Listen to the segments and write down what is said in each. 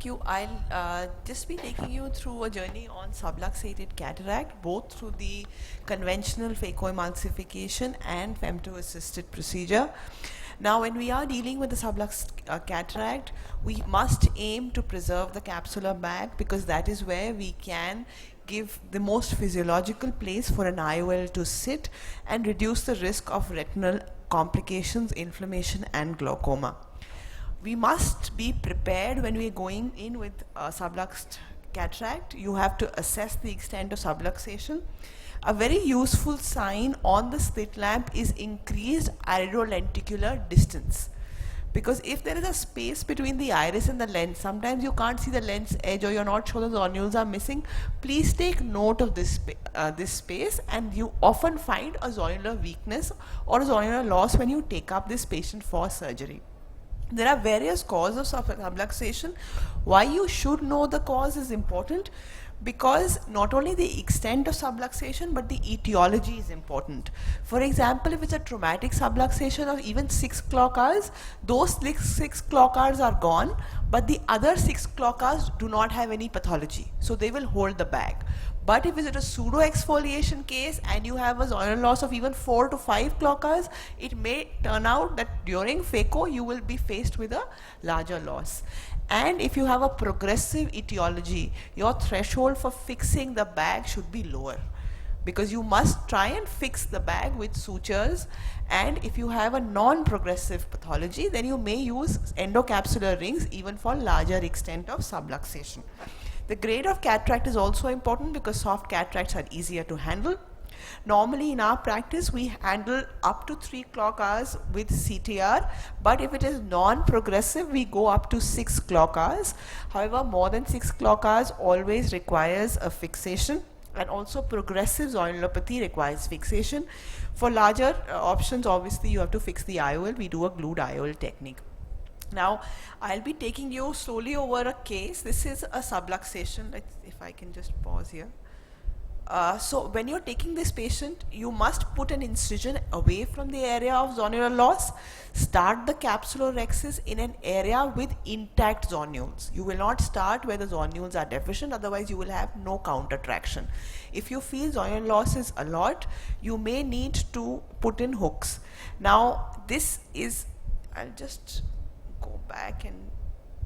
thank you. I'll just be taking you through a journey on subluxated cataract, both through the conventional phacoemulsification and femto-assisted procedure. Now, when we are dealing with the sublux cataract, we must aim to preserve the capsular bag because that is where we can give the most physiological place for an IOL to sit and reduce the risk of retinal complications, inflammation, and glaucoma. We must be prepared when we are going in with subluxed cataract. You have to assess the extent of subluxation. A very useful sign on the slit lamp is increased iridolenticular distance. Because if there is a space between the iris and the lens, sometimes you can't see the lens edge or you're not sure the zonules are missing, please take note of this space, and you often find a zonular weakness or a zonular loss when you take up this patient for surgery. There are various causes of subluxation. Why you should know the cause is important because not only the extent of subluxation but the etiology is important. For example, if it's a traumatic subluxation of even 6 clock hours, those 6 clock hours are gone, but the other 6 clock hours do not have any pathology, so they will hold the bag. But if it's a pseudo exfoliation case and you have a zonal loss of even 4 to 5 clock hours, it may turn out that during phaco you will be faced with a larger loss. And if you have a progressive etiology, your threshold for fixing the bag should be lower, because you must try and fix the bag with sutures. And if you have a non-progressive pathology, then you may use endocapsular rings even for larger extent of subluxation. The grade of cataract is also important because soft cataracts are easier to handle. Normally in our practice we handle up to 3 clock hours with CTR, but if it is non-progressive we go up to 6 clock hours. However, more than 6 clock hours always requires a fixation, and also progressive zonulopathy requires fixation. For larger options, obviously you have to fix the IOL. We do a glued IOL technique. Now, I'll be taking you slowly over a case. This is a subluxation. If I can just pause here. So when you're taking this patient, you must put an incision away from the area of zonular loss. Start the capsulorhexis in an area with intact zonules. You will not start where the zonules are deficient, otherwise you will have no counter traction. If you feel zonular loss is a lot, you may need to put in hooks. Now this is, I'll just go back and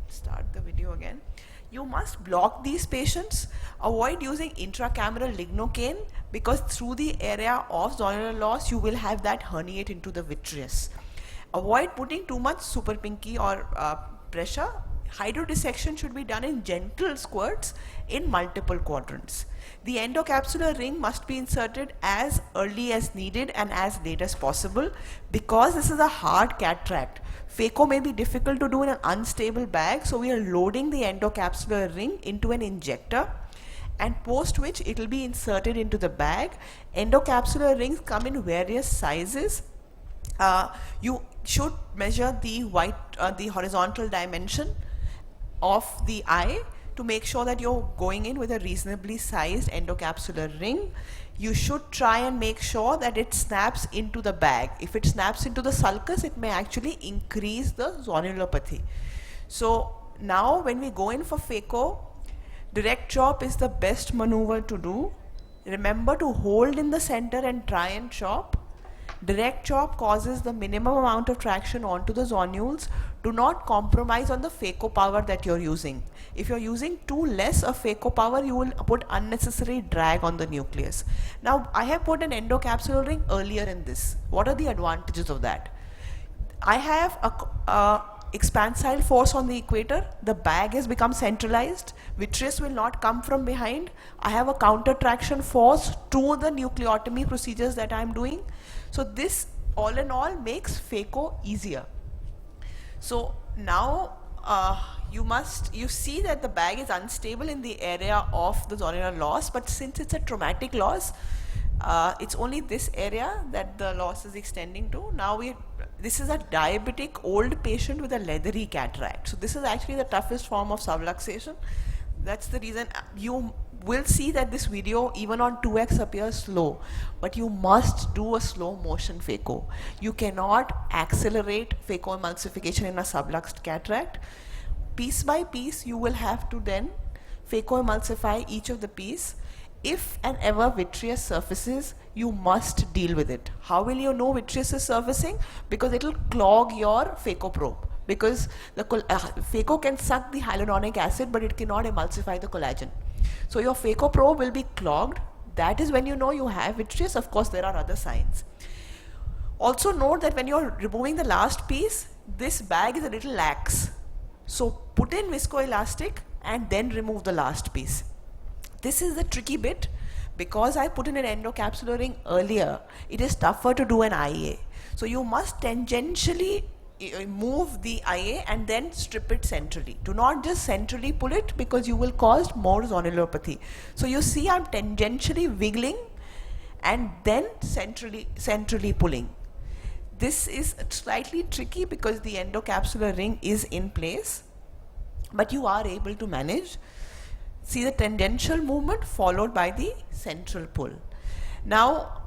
start the video again. You must block these patients. Avoid using intracameral lignocaine because through the area of zonular loss you will have that herniate into the vitreous. Avoid putting too much super pinky or pressure. Hydrodissection should be done in gentle squirts in multiple quadrants. The endocapsular ring must be inserted as early as needed and as late as possible because this is a hard cataract. Phaco may be difficult to do in an unstable bag, so we are loading the endocapsular ring into an injector, and post which it will be inserted into the bag. Endocapsular rings come in various sizes. You should measure the horizontal dimension of the eye to make sure that you're going in with a reasonably sized endocapsular ring. You should try and make sure that it snaps into the bag. If it snaps into the sulcus, it may actually increase the zonulopathy. So now when we go in for phaco, direct chop is the best maneuver to do. Remember to hold in the center and try and chop. Direct chop causes the minimum amount of traction onto the zonules. Do not compromise on the phaco power that you're using. If you're using too less of phaco power, you will put unnecessary drag on the nucleus. Now, I have put an endocapsular ring earlier in this. What are the advantages of that? I have a expansile force on the equator. The bag has become centralized. Vitreous will not come from behind. I have a counter traction force to the nucleotomy procedures that I'm doing. So this all in all makes phaco easier. So now you see that the bag is unstable in the area of the zonular loss, but since it's a traumatic loss, it's only this area that the loss is extending to. Now this is a diabetic old patient with a leathery cataract. So this is actually the toughest form of subluxation. That's the reason you will see that this video even on 2x appears slow, but you must do a slow motion phaco. You cannot accelerate phacoemulsification in a subluxed cataract. piece by piece you will have to then phacoemulsify each of the piece. If and ever vitreous surfaces, you must deal with it. How will you know vitreous is surfacing? Because it will clog your phacoprobe. Because the phaco can suck the hyaluronic acid, but it cannot emulsify the collagen. So your phacoprobe will be clogged. That is when you know you have vitreous. Of course, there are other signs. Also note that when you're removing the last piece, this bag is a little lax. So put in viscoelastic and then remove the last piece. This is the tricky bit. Because I put in an endocapsular ring earlier, it is tougher to do an IA. So you must tangentially move the IA and then strip it centrally. Do not just centrally pull it, because you will cause more zonulopathy. So you see I'm tangentially wiggling and then centrally pulling. This is slightly tricky because the endocapsular ring is in place, but you are able to manage. See the tangential movement followed by the central pull. Now,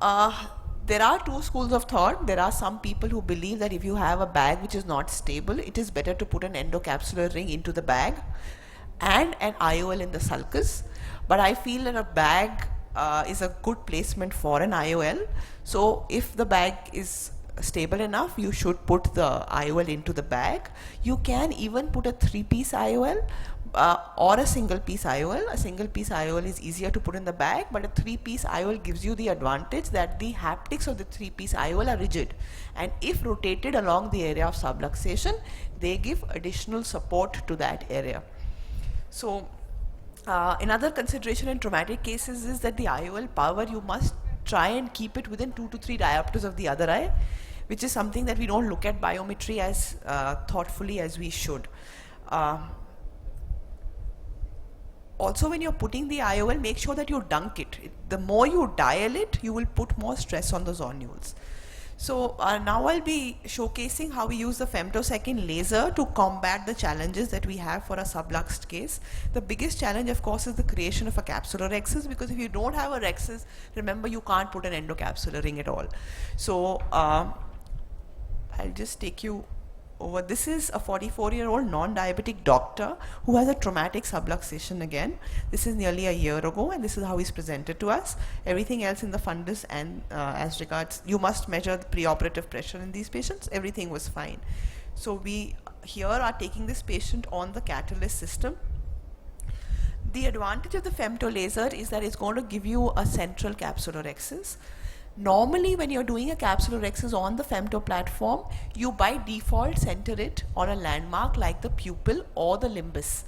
there are two schools of thought. There are some people who believe that if you have a bag which is not stable, it is better to put an endocapsular ring into the bag and an IOL in the sulcus. But I feel that a bag is a good placement for an IOL. So if the bag is stable enough, you should put the IOL into the bag. You can even put a 3-piece IOL or a single piece IOL. A single piece IOL is easier to put in the bag, but a 3-piece IOL gives you the advantage that the haptics of the 3-piece IOL are rigid, and if rotated along the area of subluxation, they give additional support to that area. So another consideration in traumatic cases is that the IOL power, you must try and keep it within 2 to 3 diopters of the other eye, which is something that we don't look at biometry as thoughtfully as we should. Also, when you're putting the IOL, make sure that you dunk it. The more you dial it, you will put more stress on the zonules. So now I'll be showcasing how we use the femtosecond laser to combat the challenges that we have for a subluxed case. The biggest challenge, of course, is the creation of a capsular rhexis, because if you don't have a rhexis, remember, you can't put an endocapsular ring at all. So I'll just take you over. This is a 44-year-old non-diabetic doctor who has a traumatic subluxation again. This is nearly a year ago, and this is how he's presented to us. Everything else in the fundus and as regards, you must measure the preoperative pressure in these patients, everything was fine. So we here are taking this patient on the Catalyst system. The advantage of the femto laser is that it's going to give you a central capsular rhexis. Normally, when you're doing a capsular rhexis on the femto platform, you by default center it on a landmark like the pupil or the limbus.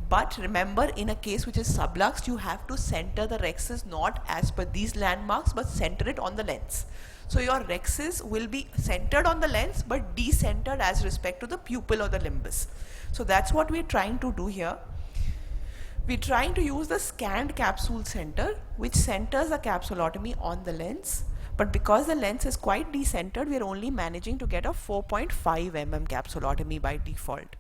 But remember, in a case which is subluxed, you have to center the rhexis not as per these landmarks, but center it on the lens. So your rhexis will be centered on the lens but decentered as respect to the pupil or the limbus. So that's what we're trying to do here. We're trying to use the scanned capsule center, which centers the capsulotomy on the lens, but because the lens is quite decentered, we're only managing to get a 4.5 mm capsulotomy by default.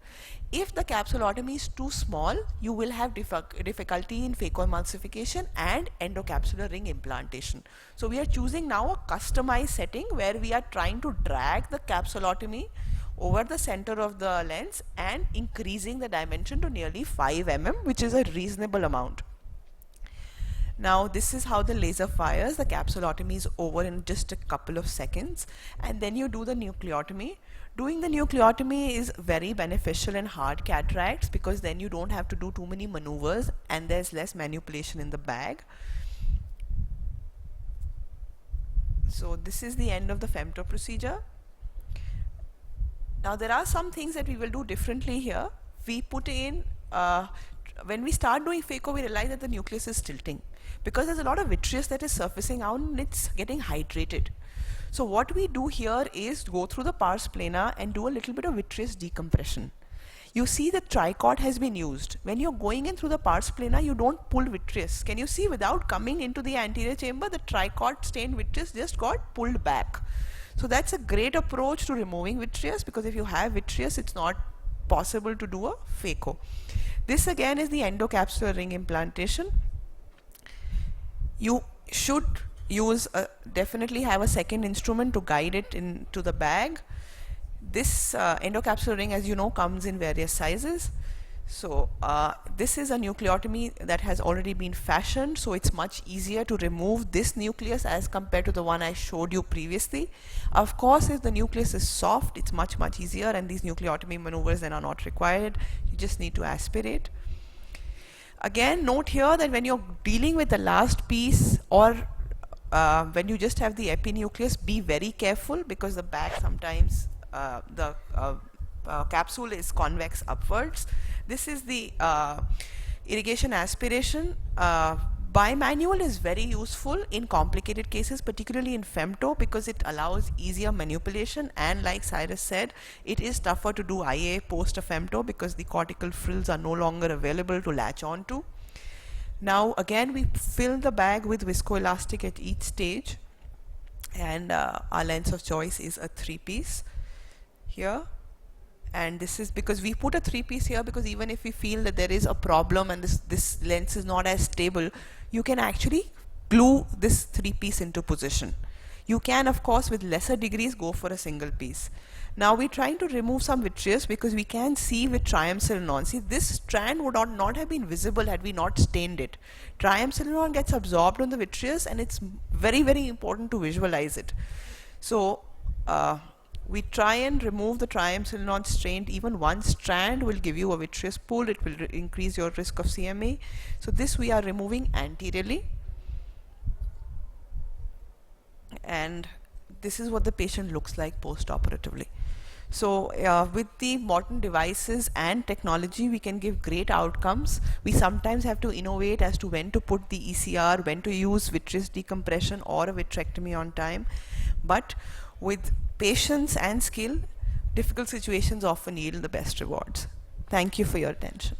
If the capsulotomy is too small, you will have difficulty in phacoemulsification and endocapsular ring implantation. So we are choosing now a customized setting where we are trying to drag the capsulotomy over the center of the lens and increasing the dimension to nearly 5 mm, which is a reasonable amount. Now this is how the laser fires. The capsulotomy is over in just a couple of seconds, and then you do the nucleotomy. Doing the nucleotomy is very beneficial in hard cataracts because then you don't have to do too many maneuvers and there's less manipulation in the bag. So this is the end of the femto procedure. Now there are some things that we will do differently here. We put in, when we start doing phaco, we realize that the nucleus is tilting because there's a lot of vitreous that is surfacing out and it's getting hydrated. So what we do here is go through the pars plana and do a little bit of vitreous decompression. You see the tricot has been used. When you're going in through the pars plana, you don't pull vitreous. Can you see, without coming into the anterior chamber, the tricot stained vitreous just got pulled back. So that's a great approach to removing vitreous, because if you have vitreous, it's not possible to do a phaco. This again is the endocapsular ring implantation. You should use definitely have a second instrument to guide it into the bag. This endocapsular ring, as you know, comes in various sizes. So this is a nucleotomy that has already been fashioned, so it's much easier to remove this nucleus as compared to the one I showed you previously. Of course, if the nucleus is soft, it's much easier, and these nucleotomy maneuvers then are not required. You just need to aspirate. Again, note here that when you're dealing with the last piece, or when you just have the epinucleus, be very careful, because the bag sometimes the capsule is convex upwards. This is the irrigation aspiration. Bimanual is very useful in complicated cases, particularly in femto, because it allows easier manipulation, and like Cyrus said, it is tougher to do IA post a femto because the cortical frills are no longer available to latch onto. Now again, we fill the bag with viscoelastic at each stage, and our lens of choice is a 3-piece here. And this is because we put a 3-piece here, because even if we feel that there is a problem and this lens is not as stable, you can actually glue this 3-piece into position. You can, of course, with lesser degrees, go for a single piece. Now we're trying to remove some vitreous, because we can see with triamcinolone. See, this strand would not have been visible had we not stained it. Triamcinolone gets absorbed on the vitreous, and it's very important to visualize it. So we try and remove the triamcinolone strand. Even one strand will give you a vitreous pool. It will increase your risk of CMA. So this we are removing anteriorly, and this is what the patient looks like post-operatively. So with the modern devices and technology, we can give great outcomes. We sometimes have to innovate as to when to put the ECR, when to use vitreous decompression or a vitrectomy on time. But with patience and skill, difficult situations often yield the best rewards. Thank you for your attention.